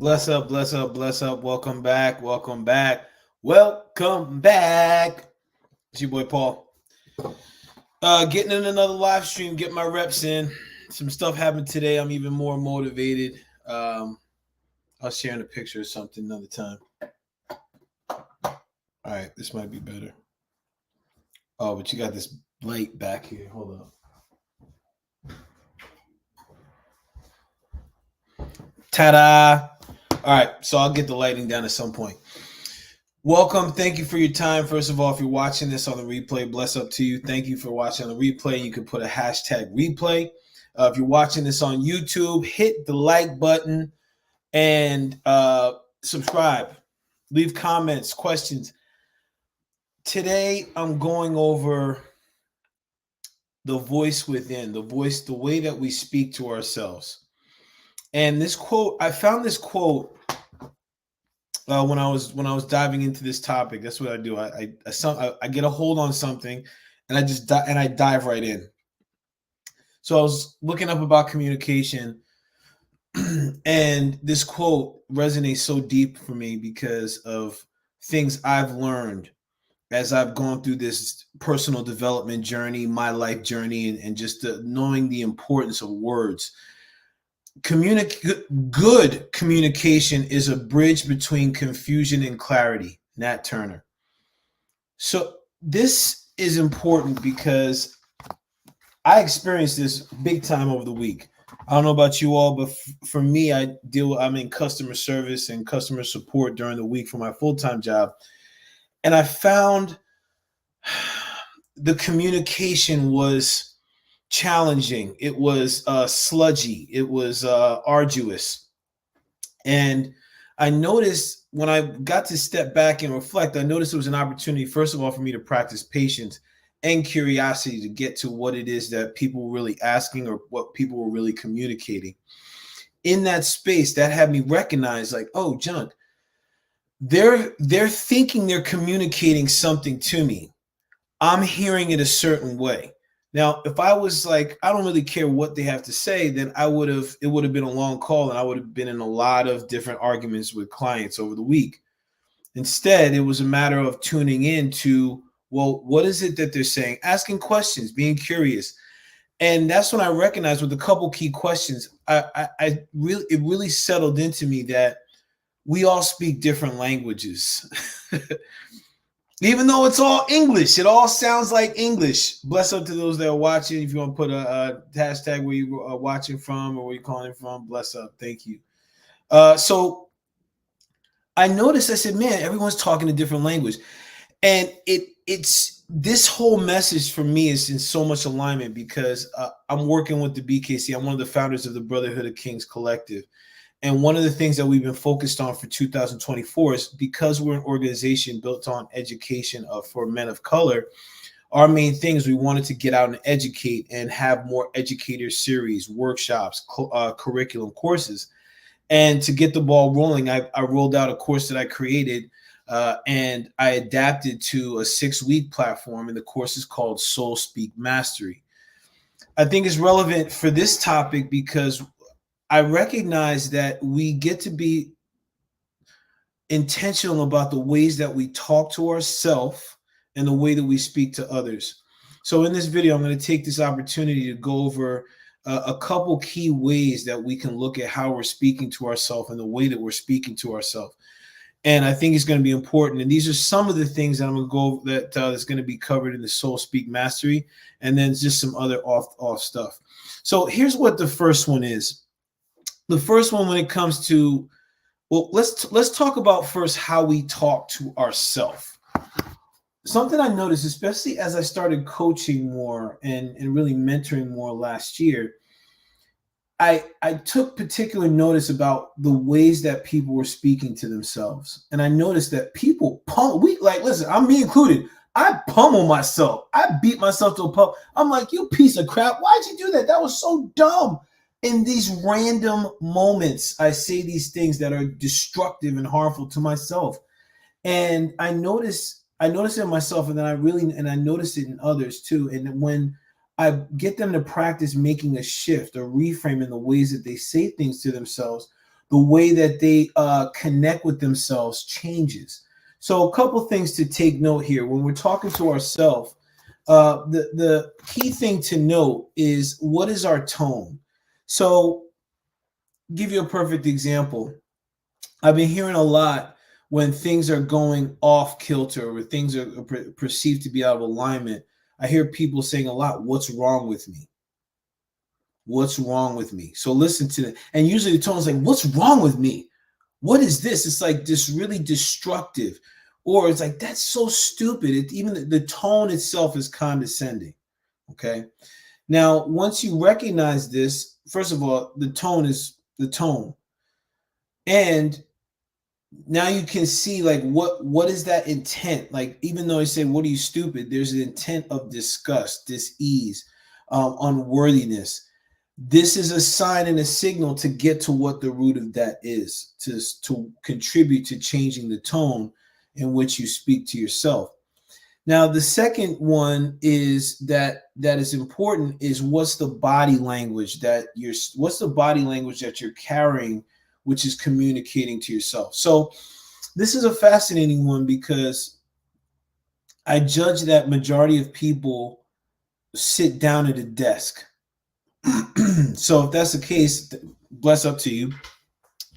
Bless up, bless up, bless up. Welcome back, welcome back, welcome back. It's your boy Paul. Getting in another live stream, get my reps in. Some stuff happened today. I'm even more motivated. I'll share in a picture or something another time. All right, this might be better. Oh, but you got this light back here. Hold up. Ta-da! All right, so I'll get the lighting down at some point. Welcome. Thank you for your time. First of all, if you're watching this on the replay, bless up to you. Thank you for watching on the replay. You can put a hashtag replay. If you're watching this on YouTube, hit the like button and subscribe. Leave comments, questions. Today, I'm going over the voice within, the way that we speak to ourselves. And this quote, I found this quote when I was diving into this topic. That's what I do. I get a hold on something, and I dive right in. So I was looking up about communication, and this quote resonates so deep for me because of things I've learned as I've gone through this personal development journey, my life journey, and just knowing the importance of words. Good communication is a bridge between confusion and clarity. Nat Turner. So this is important because I experienced this big time over the week. I don't know about you all, but for me, I'm in customer service and customer support during the week for my full-time job. And I found the communication was challenging. It was sludgy. It was arduous. And I noticed when I got to step back and reflect, I noticed it was an opportunity, first of all, for me to practice patience and curiosity to get to what it is that people were really asking or what people were really communicating. In that space, that had me recognize, like, oh, Junk, they're thinking they're communicating something to me. I'm hearing it a certain way. Now, if I was like, I don't really care what they have to say, then it would have been a long call and I would have been in a lot of different arguments with clients over the week. Instead, it was a matter of tuning in to, well, what is it that they're saying? Asking questions, being curious. And that's when I recognized with a couple key questions, it really settled into me that we all speak different languages. Even though it's all English, it all sounds like English. Bless up to those that are watching. If you want to put a hashtag where you are watching from or where you're calling from, bless up. Thank you. So I noticed, I said, man, everyone's talking a different language. And it's this whole message for me is in so much alignment because I'm working with the BKC. I'm one of the founders of the Brotherhood of Kings Collective. And one of the things that we've been focused on for 2024 is because we're an organization built on education for men of color, our main thing is we wanted to get out and educate and have more educator series, workshops, curriculum courses. And to get the ball rolling, I rolled out a course that I created and I adapted to a 6-week platform. And the course is called Soul Speak Mastery. I think it's relevant for this topic because I recognize that we get to be intentional about the ways that we talk to ourselves and the way that we speak to others. So in this video, I'm going to take this opportunity to go over a couple key ways that we can look at how we're speaking to ourselves and the way that we're speaking to ourselves. And I think it's going to be important. And these are some of the things that I'm going to go over that's going to be covered in the Soul Speak Mastery, and then just some other off stuff. So here's what the first one is. The first one, when it comes to, well, let's talk about first how we talk to ourselves. Something I noticed, especially as I started coaching more and really mentoring more last year, I took particular notice about the ways that people were speaking to themselves. And I noticed that people listen, I'm me included. I pummel myself. I beat myself to a pulp. I'm like, you piece of crap. Why'd you do that? That was so dumb. In these random moments, I say these things that are destructive and harmful to myself. And I notice it in myself, and then I notice it in others too. And when I get them to practice making a shift or reframing the ways that they say things to themselves, The way that they connect with themselves changes. So a couple things to take note here when we're talking to ourselves. The key thing to note is, what is our tone? So, give you a perfect example. I've been hearing a lot when things are going off kilter or things are perceived to be out of alignment. I hear people saying a lot, "What's wrong with me? What's wrong with me?" So listen to it. And usually the tone is like, "What's wrong with me? What is this?" It's like this really destructive. Or it's like, "That's so stupid." Even the tone itself is condescending. Okay. Now, once you recognize this, first of all, the tone is the tone. And now you can see, like, what is that intent? Like, even though I say, "What are you, stupid?" There's an intent of disgust, dis-ease, unworthiness. This is a sign and a signal to get to what the root of that is, to contribute to changing the tone in which you speak to yourself. Now, the second one is that is important is, what's the body language that you're carrying, which is communicating to yourself. So this is a fascinating one because I judge that majority of people sit down at a desk. So if that's the case, bless up to you.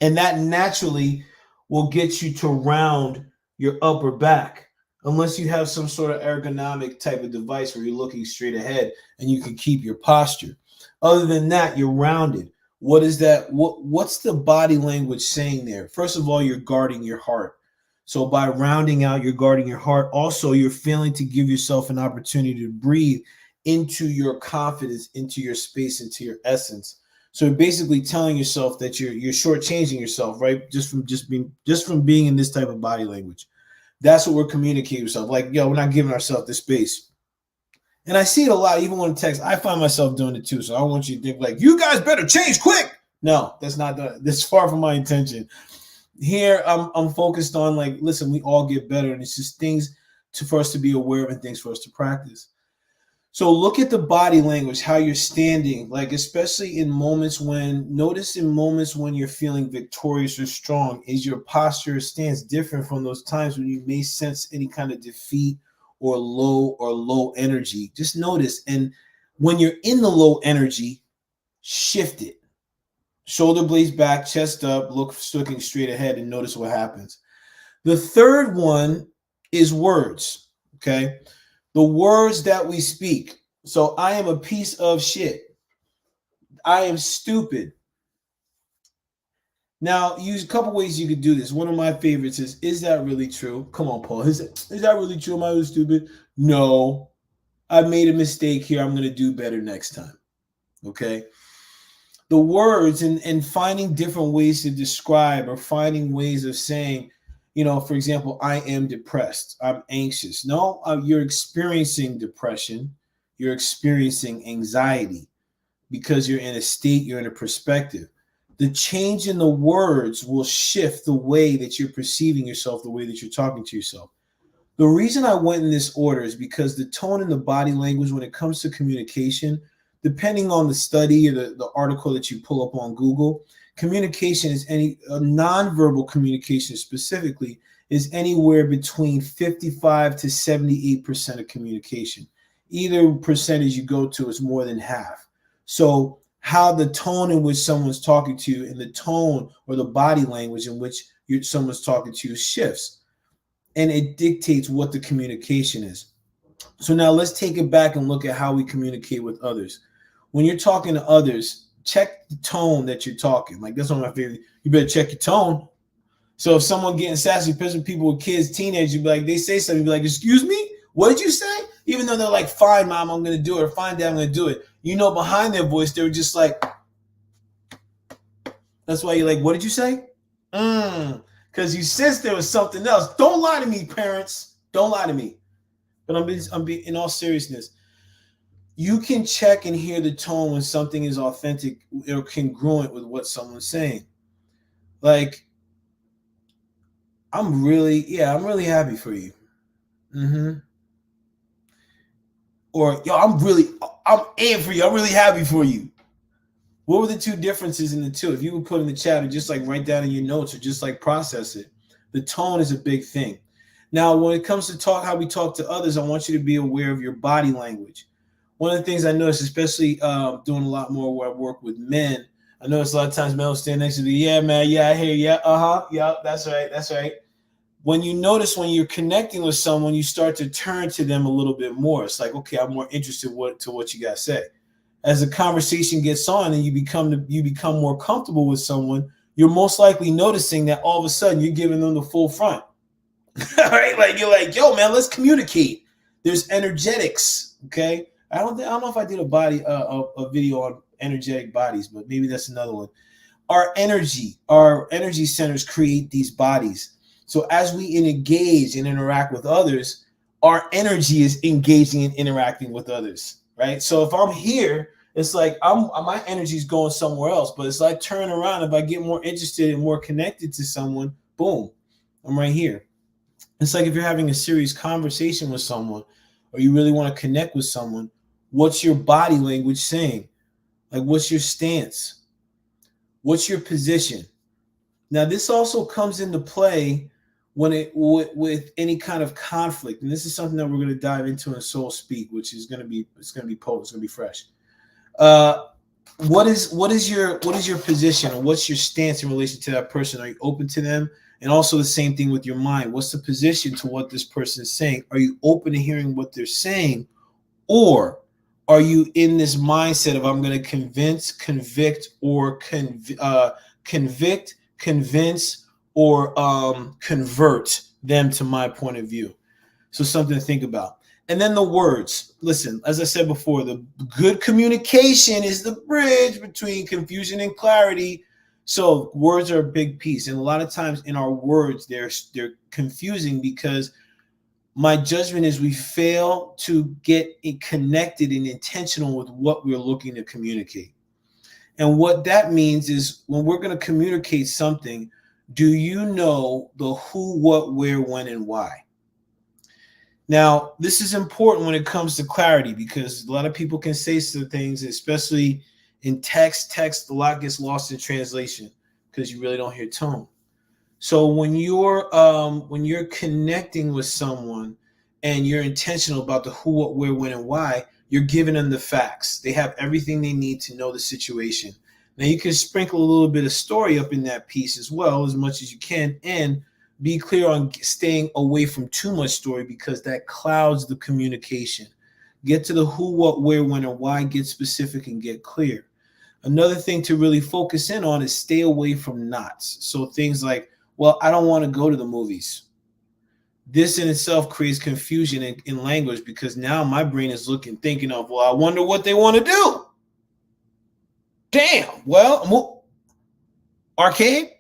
And that naturally will get you to round your upper back, unless you have some sort of ergonomic type of device where you're looking straight ahead and you can keep your posture. Other than that, you're rounded. What is that? What's the body language saying there? First of all, you're guarding your heart. So by rounding out, you're guarding your heart. Also, you're failing to give yourself an opportunity to breathe into your confidence, into your space, into your essence. So basically telling yourself that you're shortchanging yourself, right? Just from being in this type of body language. That's what we're communicating with ourselves. Like, yo, we're not giving ourselves this space. And I see it a lot, even when text. I find myself doing it too. So I don't want you to think like, "You guys better change quick." No, that's far from my intention. Here, I'm focused on, like, listen, we all get better, and it's just things for us to be aware of and things for us to practice. So look at the body language, how you're standing, like, especially in moments when you're feeling victorious or strong, is your posture stance different from those times when you may sense any kind of defeat or low energy. Just notice. And when you're in the low energy, shift it. Shoulder blades back, chest up, looking straight ahead, and notice what happens. The third one is words, okay? The words that we speak. So, I am a piece of shit. I am stupid. Now, use a couple ways you could do this. One of my favorites is that really true? Come on, Paul. Is that really true? Am I really stupid? No. I made a mistake here. I'm going to do better next time. Okay? The words and finding different ways to describe, or finding ways of saying, for example, I am depressed. I'm anxious. No, you're experiencing depression. You're experiencing anxiety because you're in a state, you're in a perspective. The change in the words will shift the way that you're perceiving yourself, the way that you're talking to yourself. The reason I went in this order is because the tone and the body language, when it comes to communication, depending on the study or the article that you pull up on Google, communication is nonverbal communication specifically is anywhere between 55 to 78% of communication. Either percentage you go to is more than half. So how the tone in which someone's talking to you and the tone or the body language in which someone's talking to you shifts. And it dictates what the communication is. So now let's take it back and look at how we communicate with others. When you're talking to others, check the tone that you're talking. Like, that's one of my favorite. You better check your tone. So if someone getting sassy, pissing people with kids, teenagers, you'd be like, they say something, you'd be like, "Excuse me? What did you say?" Even though they're like, "Fine, mom, I'm going to do it," or "Fine, dad, I'm going to do it." Behind their voice, they were just like, that's why you're like, "What did you say?" Because you sensed there was something else. Don't lie to me, parents. Don't lie to me. But I'm being in all seriousness. You can check and hear the tone when something is authentic or congruent with what someone's saying. Like, I'm really happy for you. Or, yo, I'm amped for you. I'm really happy for you. What were the two differences in the two? If you would put in the chat or just like write down in your notes or just like process it. The tone is a big thing. Now, when it comes to how we talk to others, I want you to be aware of your body language. One of the things I noticed, especially doing a lot more where I work with men, I notice a lot of times men will stand next to me. Yeah, man. Yeah, I hear you. Yeah, yeah, that's right. That's right. When you notice when you're connecting with someone, you start to turn to them a little bit more. It's like, okay, I'm more interested to what you guys say. As the conversation gets on and you become more comfortable with someone, you're most likely noticing that all of a sudden you're giving them the full front. All right, like you're like, yo, man, let's communicate. There's energetics. Okay, I don't know if I did a video on energetic bodies, but maybe that's another one. Our energy centers create these bodies. So as we engage and interact with others, our energy is engaging and interacting with others, right? So if I'm here, it's like my energy is going somewhere else. But as I turn around, if I get more interested and more connected to someone, boom, I'm right here. It's like if you're having a serious conversation with someone or you really want to connect with someone, what's your body language saying? Like, what's your stance? What's your position? Now, this also comes into play when with any kind of conflict, and this is something that we're going to dive into in Soul Speak, which is going to be potent, it's going to be fresh. What is your position, or what's your stance in relation to that person? Are you open to them? And also the same thing with your mind. What's the position to what this person is saying? Are you open to hearing what they're saying, or are you in this mindset of I'm going to convince, convict, or convict, convince, or convert them to my point of view? So something to think about. And then the words. Listen, as I said before, the good communication is the bridge between confusion and clarity. So words are a big piece. And a lot of times in our words, they're confusing because my judgment is we fail to get it connected and intentional with what we're looking to communicate. And what that means is when we're going to communicate something, do you know the who, what, where, when, and why? Now, this is important when it comes to clarity because a lot of people can say some things, especially in text, a lot gets lost in translation because you really don't hear tone. So when you're connecting with someone and you're intentional about the who, what, where, when, and why, you're giving them the facts. They have everything they need to know the situation. Now you can sprinkle a little bit of story up in that piece as well, as much as you can, and be clear on staying away from too much story because that clouds the communication. Get to the who, what, where, when, and why, get specific and get clear. Another thing to really focus in on is stay away from knots. So things like, well, I don't want to go to the movies. This in itself creates confusion in language because now my brain is thinking of, well, I wonder what they want to do. Damn. Well, arcade?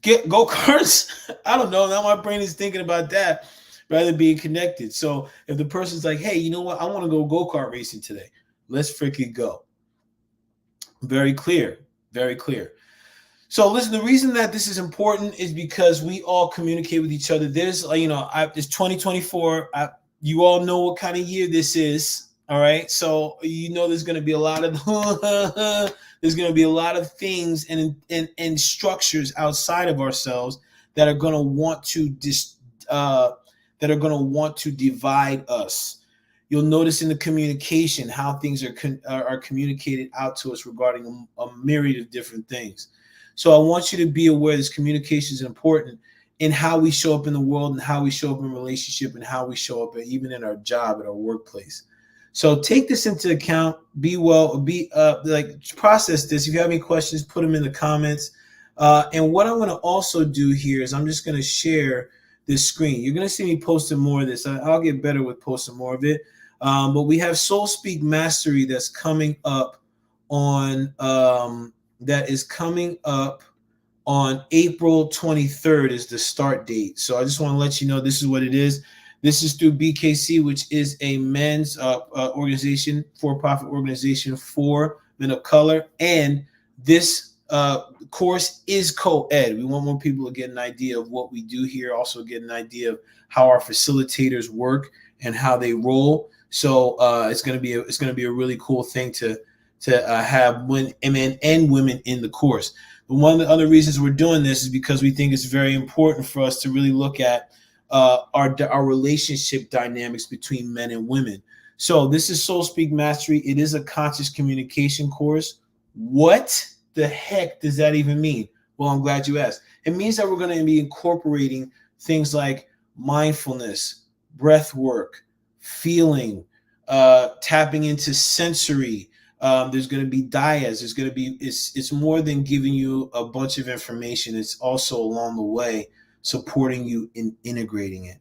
Get go-karts? I don't know. Now my brain is thinking about that rather than being connected. So if the person's like, hey, you know what? I want to go-kart racing today. Let's freaking go. Very clear. Very clear. So listen, the reason that this is important is because we all communicate with each other. There's, it's 2024. You all know what kind of year this is. All right. So, there's going to be a lot of, there's going to be a lot of things and structures outside of ourselves that are going to want to divide us. You'll notice in the communication how things are communicated out to us regarding a myriad of different things. So I want you to be aware this communication is important in how we show up in the world and how we show up in relationship and how we show up even in our job, at our workplace. So take this into account, process this. If you have any questions, put them in the comments. And what I'm going to also do here is I'm just going to share this screen. You're going to see me posting more of this. I'll get better with posting more of it. But we have Soul Speak Mastery that's coming up on April 23rd is the start date. So I just want to let you know this is what it is. This is through BKC, which is a men's organization, for-profit organization for men of color. And this course is co-ed. We want more people to get an idea of what we do here, also get an idea of how our facilitators work and how they roll. So it's going to be a really cool thing to to have men and women in the course. But one of the other reasons we're doing this is because we think it's very important for us to really look at our relationship dynamics between men and women. So this is Soul Speak Mastery. It is a conscious communication course. What the heck does that even mean? Well, I'm glad you asked. It means that we're going to be incorporating things like mindfulness, breath work, feeling, tapping into sensory. There's going to be dyads. There's going to be, it's more than giving you a bunch of information. It's also along the way supporting you in integrating it.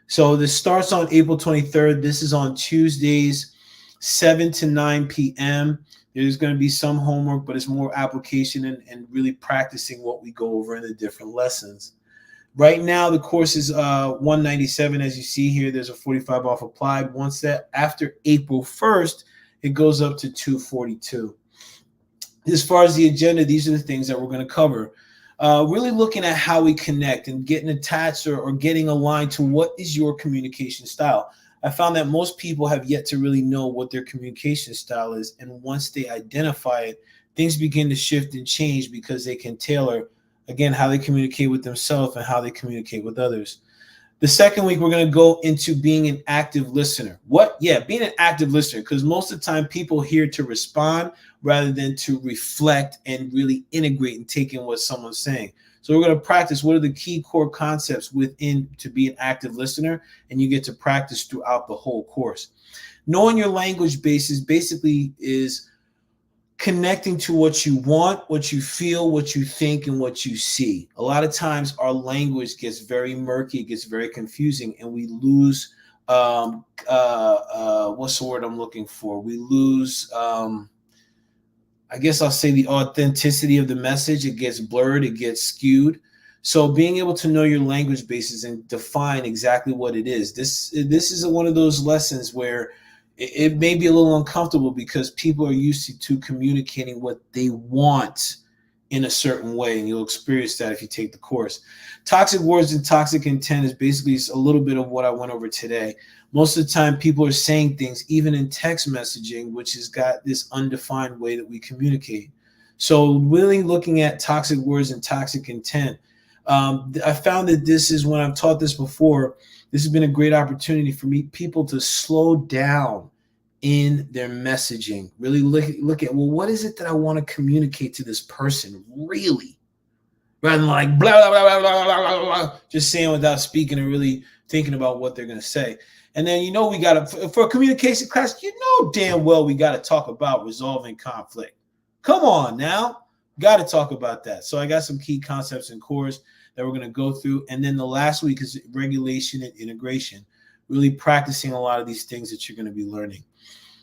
So this starts on April 23rd. This is on Tuesdays, 7 to 9 p.m. There's going to be some homework, but it's more application and really practicing what we go over in the different lessons. Right now, the course is $197. As you see here, there's a 45 off applied. Once that, after April 1st, it goes up to $242. As far as the agenda, these are the things that we're going to cover. Really looking at how we connect and getting attached or getting aligned to what is your communication style. I found that most people have yet to really know what their communication style is. And once they identify it, things begin to shift and change because they can tailor, again, how they communicate with themselves and how they communicate with others. The second week, we're going to go into being an active listener. What? Yeah, being an active listener, because most of the time people here to respond rather than to reflect and really integrate and take in what someone's saying. So we're going to practice what are the key core concepts within to be an active listener, and you get to practice throughout the whole course. Knowing your language basis basically is connecting to what you want, what you feel, what you think, and what you see. A lot of times our language gets very murky, it gets very confusing, and we lose, what's the word I'm looking for? We lose, I guess I'll say the authenticity of the message. It gets blurred, it gets skewed. So being able to know your language basis and define exactly what it is. This is one of those lessons where it may be a little uncomfortable because people are used to communicating what they want in a certain way, and you'll experience that if you take the course. Toxic words and toxic intent is basically a little bit of what I went over today. Most of the time, people are saying things, even in text messaging, which has got this undefined way that we communicate. So really looking at toxic words and toxic intent, I found that this is, when I've taught this before, this has been a great opportunity for people to slow down in their messaging. Really look at, well, what is it that I want to communicate to this person, really? Rather than like blah, blah, blah, blah, blah, blah, blah, just saying without speaking and really thinking about what they're going to say. And then, we got to, for a communication class, damn well we got to talk about resolving conflict. Come on now. Got to talk about that. So I got some key concepts in course that we're going to go through. And then the last week is regulation and integration, really practicing a lot of these things that you're going to be learning.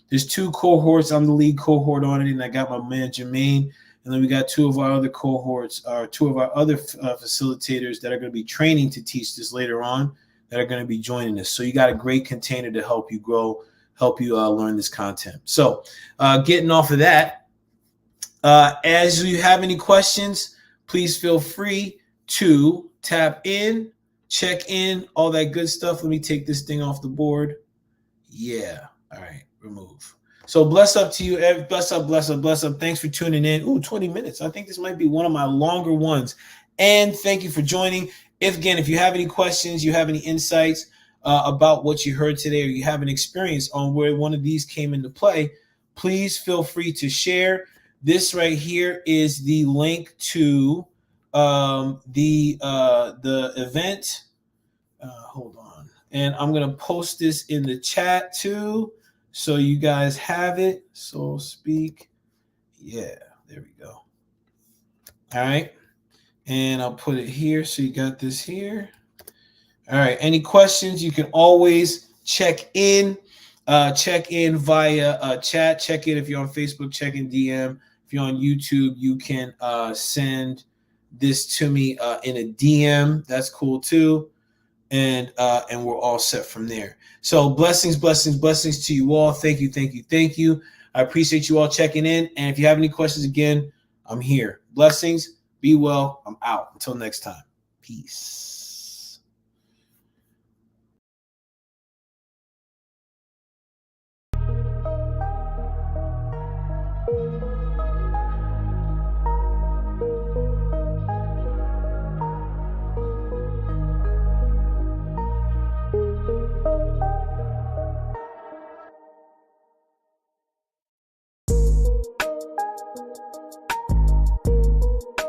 There's 2 cohorts. I'm the lead cohort on it, and I got my man Jermaine. And then we got 2 of our other cohorts, or 2 of our other facilitators that are going to be training to teach this later on, that are going to be joining us. So you got a great container to help you grow, help you learn this content. So getting off of that, as you have any questions, please feel free to tap in, check in, all that good stuff. Let me take this thing off the board. Yeah. All right. Remove. So bless up to you. Bless up, bless up, bless up. Thanks for tuning in. Ooh, 20 minutes. I think this might be one of my longer ones. And thank you for joining. If you have any questions, you have any insights about what you heard today, or you have an experience on where one of these came into play, please feel free to share. This right here is the link to the event. Hold on. And I'm going to post this in the chat too, so you guys have it. So speak. Yeah, there we go. All right. And I'll put it here. So you got this here. All right. Any questions? You can always check in via chat. Check in if you're on Facebook, check in DM. If you're on YouTube, you can send this to me in a DM. That's cool too. And we're all set from there. So blessings, blessings, blessings to you all. Thank you, thank you, thank you. I appreciate you all checking in. And if you have any questions, again, I'm here. Blessings. Be well. I'm out. Until next time. Peace.